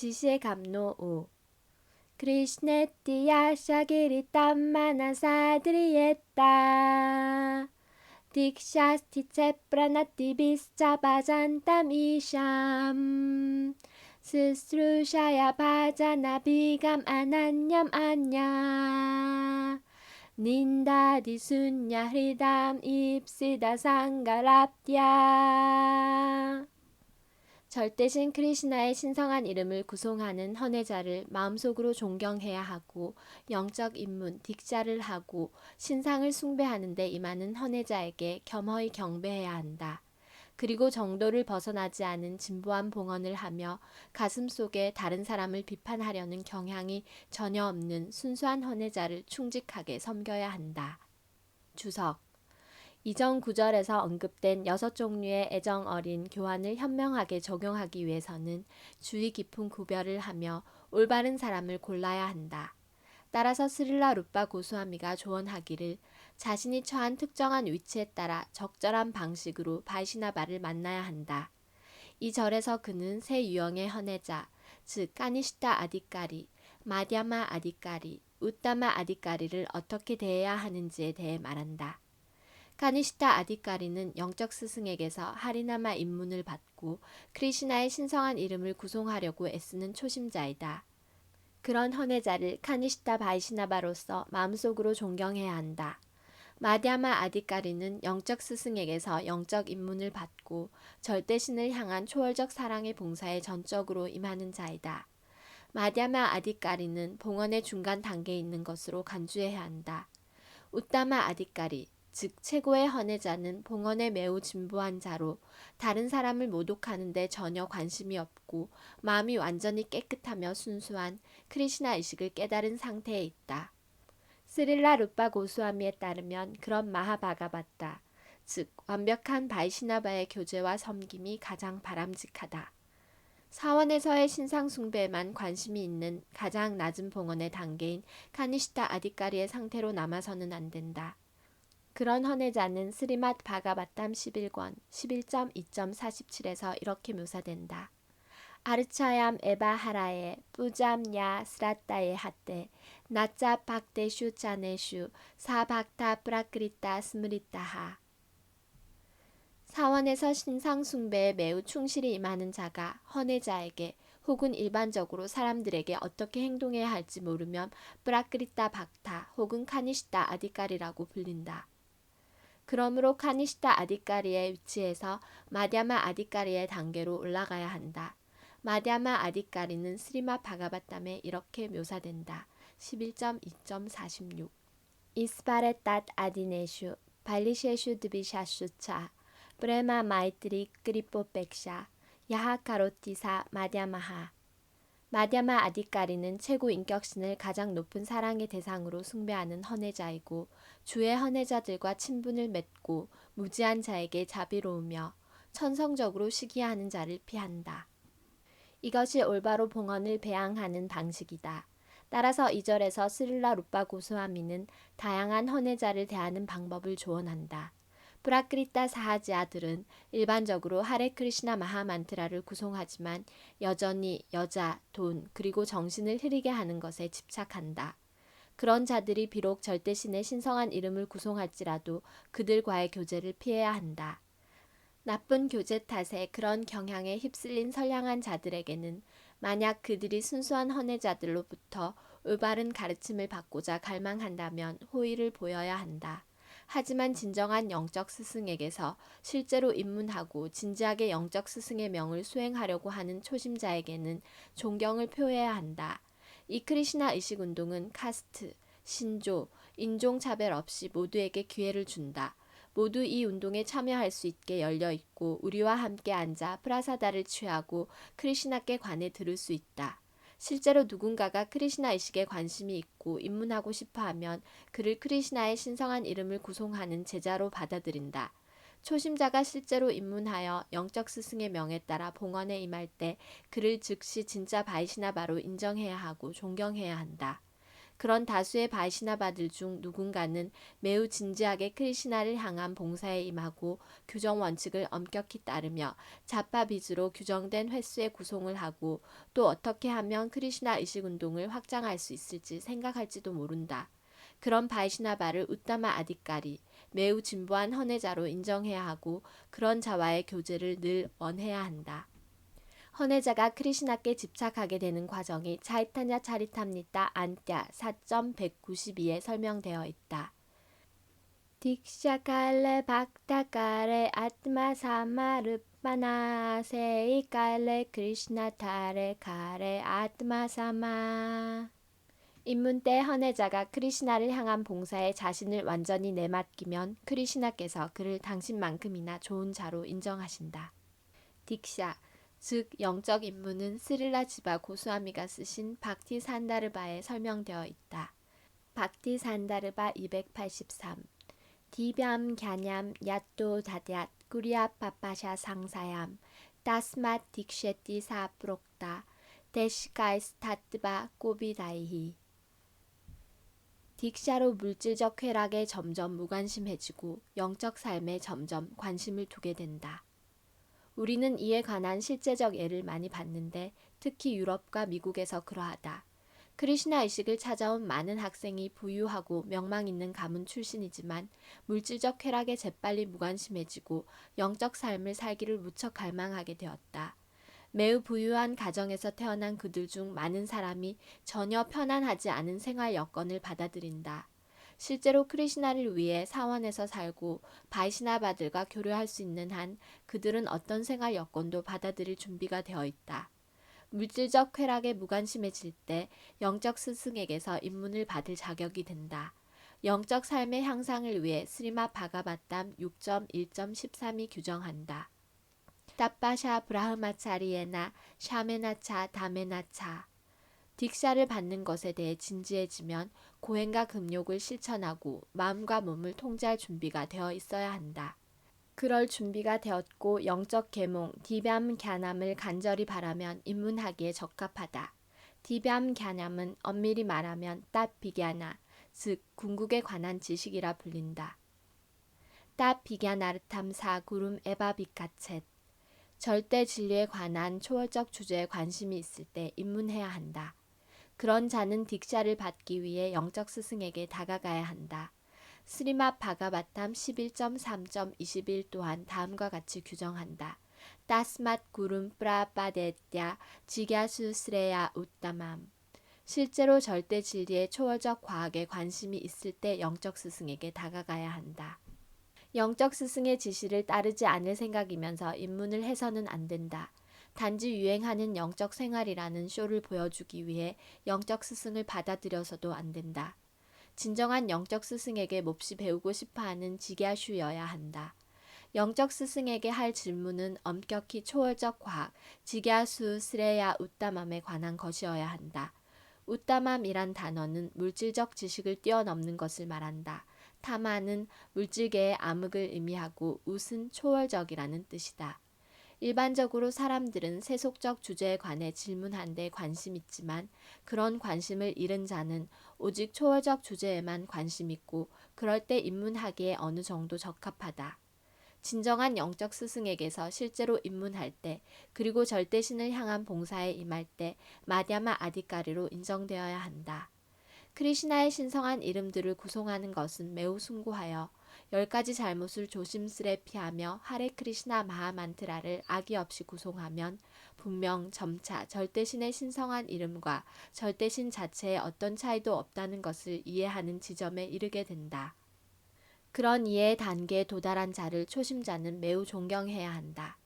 지시의 감노 5. Krishnetia shagiritam manasadriyetta Dikshasti pranatibhischa bhajantam isham Sisrushaya bhajana bhigam ananyam anya Nindadi sunya hridam ipsida sangaraptya. 절대신 크리시나의 신성한 이름을 구송하는 헌혜자를 마음속으로 존경해야 하고 영적 입문 딕샤를 하고 신상을 숭배하는 데 임하는 헌혜자에게 겸허히 경배해야 한다. 그리고 정도를 벗어나지 않은 진보한 봉헌을 하며 가슴 속에 다른 사람을 비판하려는 경향이 전혀 없는 순수한 헌혜자를 충직하게 섬겨야 한다. 주석 이전 구절에서 언급된 6종류의 애정 어린 교환을 현명하게 적용하기 위해서는 주의 깊은 구별을 하며 올바른 사람을 골라야 한다. 따라서 스릴라 루파 고스와미가 조언하기를 자신이 처한 특정한 위치에 따라 적절한 방식으로 바이시나바를 만나야 한다. 이 절에서 그는 세 유형의 헌혜자, 즉 까니시타 아디까리, 마디아마 아디까리, 우따마 아디까리를 어떻게 대해야 하는지에 대해 말한다. 카니시타 아디까리는 영적 스승에게서 하리나마 입문을 받고 크리시나의 신성한 이름을 구송하려고 애쓰는 초심자이다. 그런 헌혜자를 카니시타 바이시나바로서 마음속으로 존경해야 한다. 마디아마 아디까리는 영적 스승에게서 영적 입문을 받고 절대신을 향한 초월적 사랑의 봉사에 전적으로 임하는 자이다. 마디아마 아디까리는 봉헌의 중간 단계에 있는 것으로 간주해야 한다. 우따마 아디까리 즉 최고의 헌혜자는 봉헌에 매우 진보한 자로 다른 사람을 모독하는 데 전혀 관심이 없고 마음이 완전히 깨끗하며 순수한 크리시나 의식을 깨달은 상태에 있다. 스릴라 루파 고스와미에 따르면 그런 마하바가바타, 즉 완벽한 바이시나바의 교제와 섬김이 가장 바람직하다. 사원에서의 신상 숭배에만 관심이 있는 가장 낮은 봉헌의 단계인 카니시타 아디까리의 상태로 남아서는 안 된다. 그런 헌혜자는 스리맛 바가바탐 11권 11.2.47에서 이렇게 묘사된다. 아르차얌 에바하라에 뿌잠야 스라따에 하떼 나짜 박대슈 짜네슈 사박타 프라크리따 스므리따하. 사원에서 신상 숭배에 매우 충실히 임하는 자가 헌혜자에게 혹은 일반적으로 사람들에게 어떻게 행동해야 할지 모르면 프라크리따 박타 혹은 카니시타 아디까리라고 불린다. 그러므로 카니시타 아디까리의 위치에서 마디아마 아디까리의 단계로 올라가야 한다. 마디아마 아디까리는 스리마 바가바탐에 이렇게 묘사된다. 11.2.46 이스바레탓 아디네슈 발리셰슈 드비샤슈차 브레마 마이트리 크리포백샤 야하카로티사 마디아마하. 마디아마 아디까리는 최고 인격신을 가장 높은 사랑의 대상으로 숭배하는 헌혜자이고 주의 헌혜자들과 친분을 맺고 무지한 자에게 자비로우며 천성적으로 시기하는 자를 피한다. 이것이 올바로 봉헌을 배양하는 방식이다. 따라서 이 절에서 스릴라 루파 고스와미는 다양한 헌혜자를 대하는 방법을 조언한다. 프라크리타 사하지아들은 일반적으로 하레 크리시나 마하만트라를 구송하지만 여전히 여자, 돈, 그리고 정신을 흐리게 하는 것에 집착한다. 그런 자들이 비록 절대신의 신성한 이름을 구송할지라도 그들과의 교제를 피해야 한다. 나쁜 교제 탓에 그런 경향에 휩쓸린 선량한 자들에게는 만약 그들이 순수한 헌혜자들로부터 올바른 가르침을 받고자 갈망한다면 호의를 보여야 한다. 하지만 진정한 영적 스승에게서 실제로 입문하고 진지하게 영적 스승의 명을 수행하려고 하는 초심자에게는 존경을 표해야 한다. 이 크리시나 의식운동은 카스트, 신조, 인종차별 없이 모두에게 기회를 준다. 모두 이 운동에 참여할 수 있게 열려 있고 우리와 함께 앉아 프라사다를 취하고 크리시나께 관해 들을 수 있다. 실제로 누군가가 크리시나 의식에 관심이 있고 입문하고 싶어하면 그를 크리시나의 신성한 이름을 구송하는 제자로 받아들인다. 초심자가 실제로 입문하여 영적 스승의 명에 따라 봉헌에 임할 때 그를 즉시 진짜 바이시나바로 인정해야 하고 존경해야 한다. 그런 다수의 바이시나바들 중 누군가는 매우 진지하게 크리시나를 향한 봉사에 임하고 규정 원칙을 엄격히 따르며 자파비즈로 규정된 횟수의 구송을 하고 또 어떻게 하면 크리시나 의식운동을 확장할 수 있을지 생각할지도 모른다. 그런 바이시나바를 우타마 아디까리, 매우 진보한 헌혜자로 인정해야 하고 그런 자와의 교제를 늘 원해야 한다. 헌혜자가 크리시나께 집착하게 되는 과정이 차이타냐 차리탐니타 안띠아 4.192에 설명되어 있다. 딕샤칼레 박타칼레 아트마 사마르파나 세이칼레 크리시나 타레 카레 아트마 사마. 입문 때 헌혜자가 크리시나를 향한 봉사에 자신을 완전히 내맡기면 크리시나께서 그를 당신만큼이나 좋은 자로 인정하신다. 딕샤, 즉 영적 입문은 스릴라 지바 고스와미가 쓰신 박티 산다르바에 설명되어 있다. 박티 산다르바 283 디밤 갸냠 야또 다럇 꾸리아 파파샤 상사얌 다스맛 딕셰티 사프록다 데시카이스 타트바 꼬비다이히. 딕샤로 물질적 쾌락에 점점 무관심해지고 영적 삶에 점점 관심을 두게 된다. 우리는 이에 관한 실제적 예를 많이 봤는데 특히 유럽과 미국에서 그러하다. 크리시나 의식을 찾아온 많은 학생이 부유하고 명망 있는 가문 출신이지만 물질적 쾌락에 재빨리 무관심해지고 영적 삶을 살기를 무척 갈망하게 되었다. 매우 부유한 가정에서 태어난 그들 중 많은 사람이 전혀 편안하지 않은 생활 여건을 받아들인다. 실제로 크리시나를 위해 사원에서 살고 바이시나바들과 교류할 수 있는 한 그들은 어떤 생활 여건도 받아들일 준비가 되어 있다. 물질적 쾌락에 무관심해질 때 영적 스승에게서 입문을 받을 자격이 된다. 영적 삶의 향상을 위해 스리마 바가바탐 6.1.13이 규정한다. 따빠샤 브라흐마차리에나 샤메나차 다메나차. 딕샤를 받는 것에 대해 진지해지면 고행과 금욕을 실천하고 마음과 몸을 통제할 준비가 되어 있어야 한다. 그럴 준비가 되었고 영적 계몽 디밤 갸남을 간절히 바라면 입문하기에 적합하다. 디밤 갸남은 엄밀히 말하면 따비갸나, 즉 궁극에 관한 지식이라 불린다. 따비갸나르탐사 구름 에바비카쳇. 절대 진리에 관한 초월적 주제에 관심이 있을 때 입문해야 한다. 그런 자는 딕샤를 받기 위해 영적 스승에게 다가가야 한다. 스리맛 바가바탐 11.3.21 또한 다음과 같이 규정한다. 따스맛 구름 프라바데띠아 지갸수 스레야 우따맘. 실제로 절대 진리의 초월적 과학에 관심이 있을 때 영적 스승에게 다가가야 한다. 영적 스승의 지시를 따르지 않을 생각이면서 입문을 해서는 안 된다. 단지 유행하는 영적 생활이라는 쇼를 보여주기 위해 영적 스승을 받아들여서도 안 된다. 진정한 영적 스승에게 몹시 배우고 싶어하는 지갸슈여야 한다. 영적 스승에게 할 질문은 엄격히 초월적 과학, 지갸수 스레야 우따맘에 관한 것이어야 한다. 우따맘이란 단어는 물질적 지식을 뛰어넘는 것을 말한다. 타마는 물질계의 암흑을 의미하고 웃은 초월적이라는 뜻이다. 일반적으로 사람들은 세속적 주제에 관해 질문한 데 관심 있지만 그런 관심을 잃은 자는 오직 초월적 주제에만 관심 있고 그럴 때 입문하기에 어느 정도 적합하다. 진정한 영적 스승에게서 실제로 입문할 때 그리고 절대신을 향한 봉사에 임할 때 마디아마 아디까리로 인정되어야 한다. 크리시나의 신성한 이름들을 구송하는 것은 매우 숭고하여 10가지 잘못을 조심스레 피하며 하레 크리시나 마하만트라를 악의 없이 구송하면 분명 점차 절대신의 신성한 이름과 절대신 자체에 어떤 차이도 없다는 것을 이해하는 지점에 이르게 된다. 그런 이해의 단계에 도달한 자를 초심자는 매우 존경해야 한다.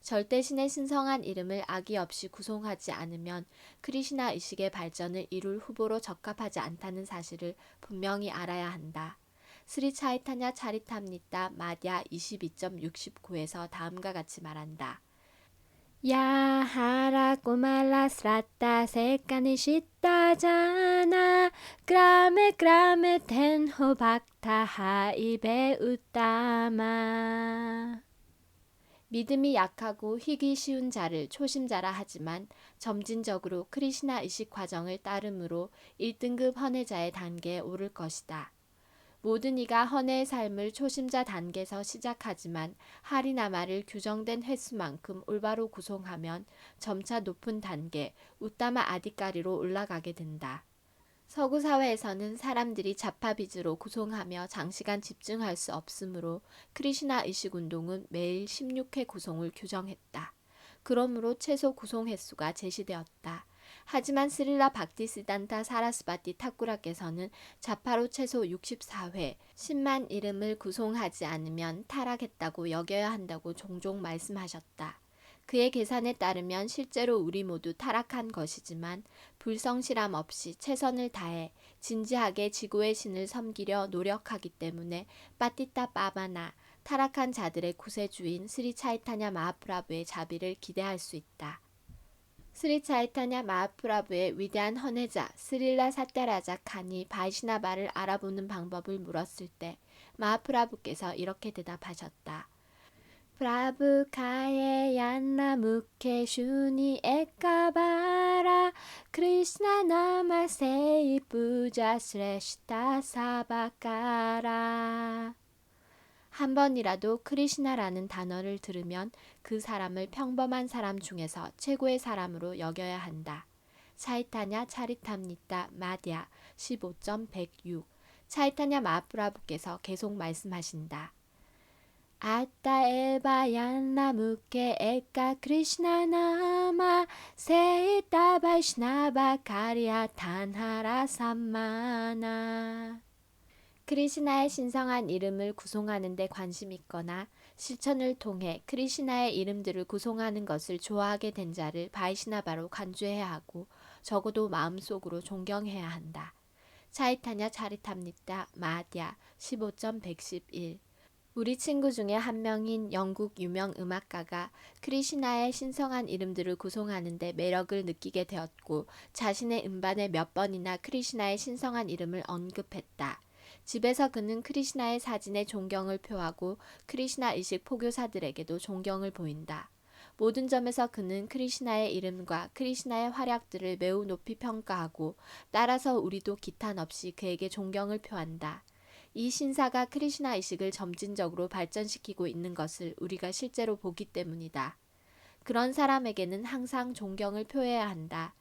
절대신의 신성한 이름을 악의 없이 구송하지 않으면 크리시나 의식의 발전을 이룰 후보로 적합하지 않다는 사실을 분명히 알아야 한다. 스리 차이타냐 차리탐니타 마디아 22.69에서 다음과 같이 말한다. 야하라 꼬말라 스라타 세카니 시타자나 그라메 텐호 박타 하이베 우따마. 믿음이 약하고 희귀 쉬운 자를 초심자라 하지만 점진적으로 크리시나 의식 과정을 따름으로 1등급 헌해자의 단계에 오를 것이다. 모든 이가 헌해의 삶을 초심자 단계에서 시작하지만 하리나마를 규정된 횟수만큼 올바로 구송하면 점차 높은 단계 우따마 아디까리로 올라가게 된다. 서구 사회에서는 사람들이 자파비즈로 구송하며 장시간 집중할 수 없으므로 크리시나 의식 운동은 매일 16회 구송을 규정했다. 그러므로 최소 구송 횟수가 제시되었다. 하지만 스릴라 박티시단타 사라스바티 탁구라께서는 자파로 최소 64회, 10만 이름을 구송하지 않으면 타락했다고 여겨야 한다고 종종 말씀하셨다. 그의 계산에 따르면 실제로 우리 모두 타락한 것이지만 불성실함 없이 최선을 다해 진지하게 지구의 신을 섬기려 노력하기 때문에 빠띠따 빠바나 타락한 자들의 구세주인 스리 차이타냐 마하프라부의 자비를 기대할 수 있다. 스리 차이타냐 마하프라부의 위대한 헌해자 스릴라 사타라자 칸이 바이시나바를 알아보는 방법을 물었을 때 마하프라부께서 이렇게 대답하셨다. 프라부 카에 얀나 무케 슈니 에카바라 크리스나 나마 세이 부자 스레시타 사바카라. 한 번이라도 크리시나라는 단어를 들으면 그 사람을 평범한 사람 중에서 최고의 사람으로 여겨야 한다. 차이타냐 차리탐니타 마디아 15.106. 차이타냐 마하프라부께서 계속 말씀하신다. 아따 에바 얀나 무케 에까 크리시나 나마 세이타 바이시나바 카리아 탄하라 삼마나. 크리시나의 신성한 이름을 구송하는 데 관심 있거나 실천을 통해 크리시나의 이름들을 구송하는 것을 좋아하게 된 자를 바이시나바로 간주해야 하고 적어도 마음속으로 존경해야 한다. 차이타냐 차리탐니타 마디아 15.111. 우리 친구 중에 한 명인 영국 유명 음악가가 크리시나의 신성한 이름들을 구송하는 데 매력을 느끼게 되었고 자신의 음반에 몇 번이나 크리시나의 신성한 이름을 언급했다. 집에서 그는 크리시나의 사진에 존경을 표하고 크리시나 의식 포교사들에게도 존경을 보인다. 모든 점에서 그는 크리시나의 이름과 크리시나의 활약들을 매우 높이 평가하고 따라서 우리도 기탄 없이 그에게 존경을 표한다. 이 신사가 크리시나 의식을 점진적으로 발전시키고 있는 것을 우리가 실제로 보기 때문이다. 그런 사람에게는 항상 존경을 표해야 한다.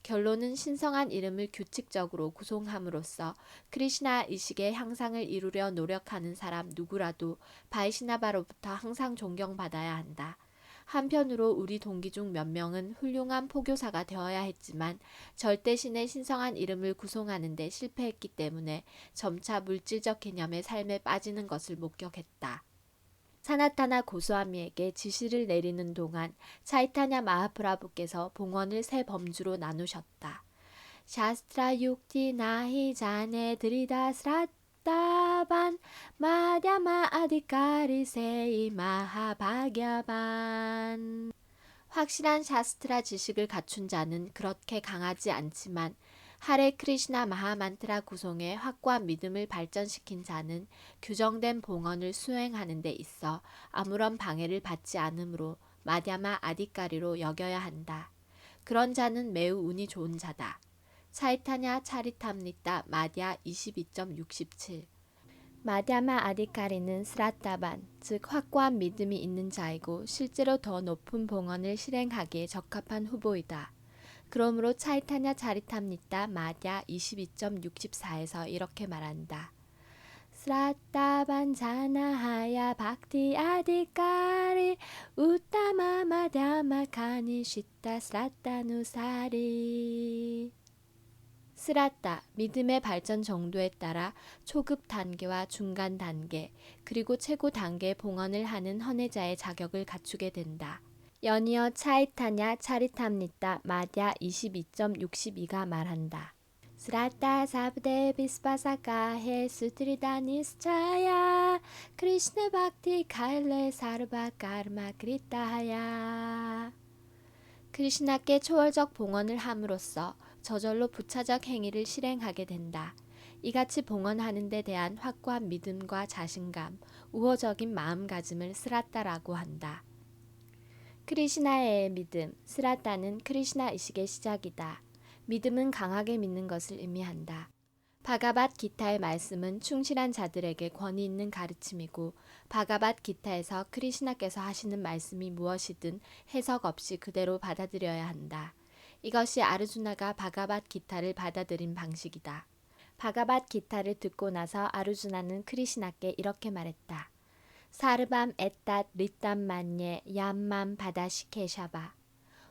결론은 신성한 이름을 규칙적으로 구송함으로써 크리시나 의식의 향상을 이루려 노력하는 사람 누구라도 바이시나바로부터 항상 존경받아야 한다. 한편으로 우리 동기 중 몇 명은 훌륭한 포교사가 되어야 했지만 절대신의 신성한 이름을 구송하는 데 실패했기 때문에 점차 물질적 개념의 삶에 빠지는 것을 목격했다. 사나타나 고스와미에게 지시를 내리는 동안 차이타냐 마하프라부께서 봉헌을 세 범주로 나누셨다. 샤스트라 육티 나히 자네 드리다 스라타반 마디아마 아디카리 세이 마하바갸반. 확실한 샤스트라 지식을 갖춘 자는 그렇게 강하지 않지만 하레 크리시나 마하만트라 구송에 확고한 믿음을 발전시킨 자는 규정된 봉헌을 수행하는 데 있어 아무런 방해를 받지 않으므로 마디아마 아디까리로 여겨야 한다. 그런 자는 매우 운이 좋은 자다. 차이타냐 차리탐니타 마디아 22.67. 마디아마 아디까리는 스라타반, 즉 확고한 믿음이 있는 자이고 실제로 더 높은 봉헌을 실행하기에 적합한 후보이다. 그러므로 차이타냐 차리탐니타 마디아 22.64에서 이렇게 말한다. 스라타반 자나하야 박티 아디까리 우타마 마디아마 카니시타 스라타누사리. 스라타, 믿음의 발전 정도에 따라 초급 단계와 중간 단계, 그리고 최고 단계의 봉헌을 하는 헌해자의 자격을 갖추게 된다. 연이어 차이타냐 차리탐니타 마디아 22.62가 말한다. 스라타 사브데 비스바사카헤 수트리다니스차야 크리시네 박티 칼레 사르바 카르마 그리타야. 크리시나께 초월적 봉헌을 함으로써 저절로 부차적 행위를 실행하게 된다. 이같이 봉헌하는 데 대한 확고한 믿음과 자신감, 우호적인 마음가짐을 스라타라고 한다. 크리시나의 믿음, 스라타는 크리시나 의식의 시작이다. 믿음은 강하게 믿는 것을 의미한다. 바가밧 기타의 말씀은 충실한 자들에게 권위 있는 가르침이고 바가밧 기타에서 크리시나께서 하시는 말씀이 무엇이든 해석 없이 그대로 받아들여야 한다. 이것이 아르주나가 바가밧 기타를 받아들인 방식이다. 바가밧 기타를 듣고 나서 아르주나는 크리시나께 이렇게 말했다. 사르밤 에탓 리땀 만예 얌맘 바다시케샤바.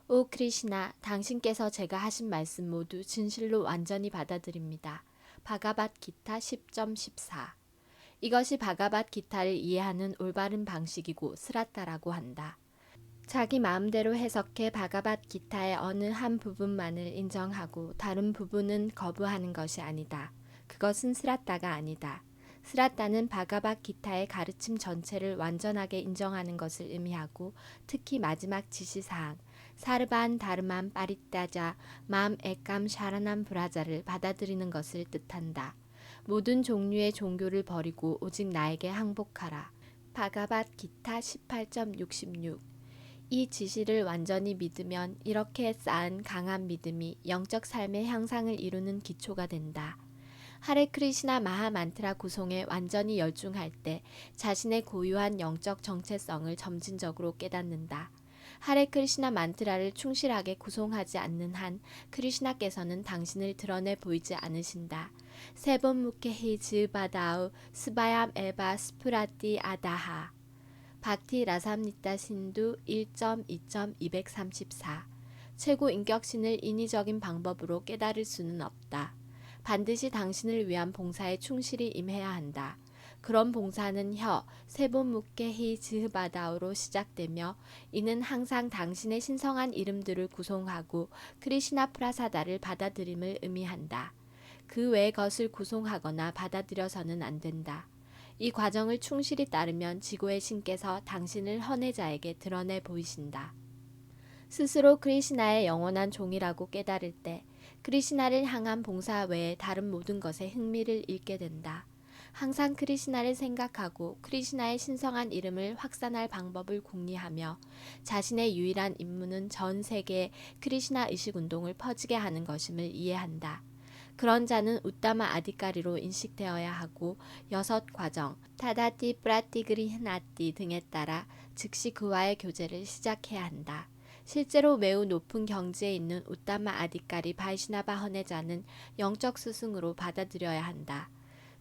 오 크리시나, 당신께서 제가 하신 말씀 모두 진실로 완전히 받아들입니다. 바가밧 기타 10.14. 이것이 바가밧 기타를 이해하는 올바른 방식이고 스라타라고 한다. 자기 마음대로 해석해 바가밧 기타의 어느 한 부분만을 인정하고 다른 부분은 거부하는 것이 아니다. 그것은 스라타가 아니다. 스라타는 바가밧 기타의 가르침 전체를 완전하게 인정하는 것을 의미하고 특히 마지막 지시사항 사르반 다르만 빠리따자 맘 에감 샤라남 브라자를 받아들이는 것을 뜻한다. 모든 종류의 종교를 버리고 오직 나에게 항복하라. 바가밧 기타 18.66. 이 지시를 완전히 믿으면 이렇게 쌓은 강한 믿음이 영적 삶의 향상을 이루는 기초가 된다. 하레 크리시나 마하 만트라 구송에 완전히 열중할 때 자신의 고유한 영적 정체성을 점진적으로 깨닫는다. 하레 크리시나 만트라를 충실하게 구송하지 않는 한 크리시나께서는 당신을 드러내 보이지 않으신다. 세번 무케히 즈바다우 스바얌 에바 스프라티 아다하. 바티 라삼니타 신두 1.2.234. 최고 인격신을 인위적인 방법으로 깨달을 수는 없다. 반드시 당신을 위한 봉사에 충실히 임해야 한다. 그런 봉사는 세본 묵게히 즈바다우로 시작되며 이는 항상 당신의 신성한 이름들을 구송하고 크리시나 프라사다를 받아들임을 의미한다. 그 외의 것을 구송하거나 받아들여서는 안 된다. 이 과정을 충실히 따르면 지고의 신께서 당신을 헌혜자에게 드러내 보이신다. 스스로 크리시나의 영원한 종이라고 깨달을 때 크리시나를 향한 봉사 외에 다른 모든 것에 흥미를 잃게 된다. 항상 크리시나를 생각하고 크리시나의 신성한 이름을 확산할 방법을 궁리하며 자신의 유일한 임무는 전 세계에 크리시나 의식운동을 퍼지게 하는 것임을 이해한다. 그런 자는 우따마 아디까리로 인식되어야 하고 6과정, 타다티 프라티그리 흐나띠 등에 따라 즉시 그와의 교제를 시작해야 한다. 실제로 매우 높은 경지에 있는 우따마 아디까리 바이시나바 헌혜자는 영적 스승으로 받아들여야 한다.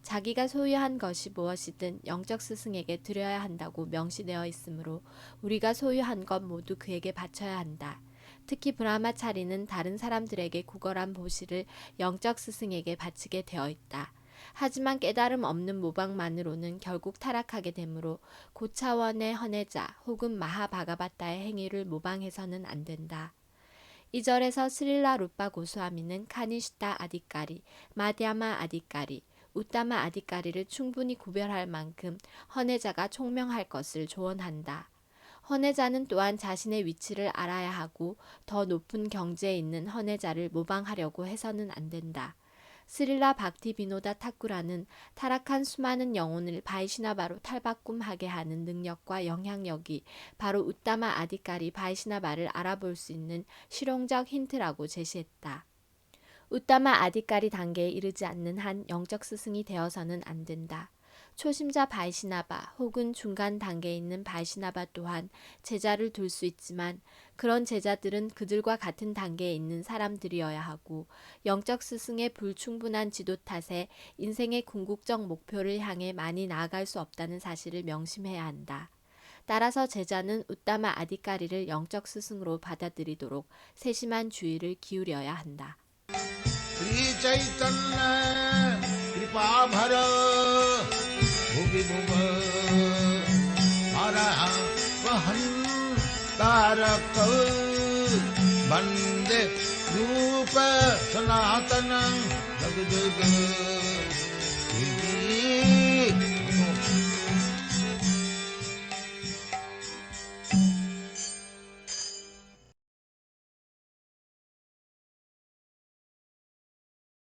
자기가 소유한 것이 무엇이든 영적 스승에게 드려야 한다고 명시되어 있으므로 우리가 소유한 것 모두 그에게 바쳐야 한다. 특히 브라마차리는 다른 사람들에게 구걸한 보시를 영적 스승에게 바치게 되어 있다. 하지만 깨달음 없는 모방만으로는 결국 타락하게 되므로 고차원의 헌혜자 혹은 마하바가바타의 행위를 모방해서는 안 된다. 이 절에서 스릴라 루파 고스와미는 카니시타 아디까리, 마디아마 아디까리, 우따마 아디까리를 충분히 구별할 만큼 헌혜자가 총명할 것을 조언한다. 헌혜자는 또한 자신의 위치를 알아야 하고 더 높은 경지에 있는 헌혜자를 모방하려고 해서는 안 된다. 스릴라 박티 비노다 타쿠라는 타락한 수많은 영혼을 바이시나바로 탈바꿈하게 하는 능력과 영향력이 바로 우따마 아디까리 바이시나바를 알아볼 수 있는 실용적 힌트라고 제시했다. 우따마 아디까리 단계에 이르지 않는 한 영적 스승이 되어서는 안 된다. 초심자 바이시나바 혹은 중간 단계에 있는 바이시나바 또한 제자를 둘 수 있지만 그런 제자들은 그들과 같은 단계에 있는 사람들이어야 하고 영적 스승의 불충분한 지도 탓에 인생의 궁극적 목표를 향해 많이 나아갈 수 없다는 사실을 명심해야 한다. 따라서 제자는 우따마 아디까리를 영적 스승으로 받아들이도록 세심한 주의를 기울여야 한다. वंदे रूप सनातनं जग जग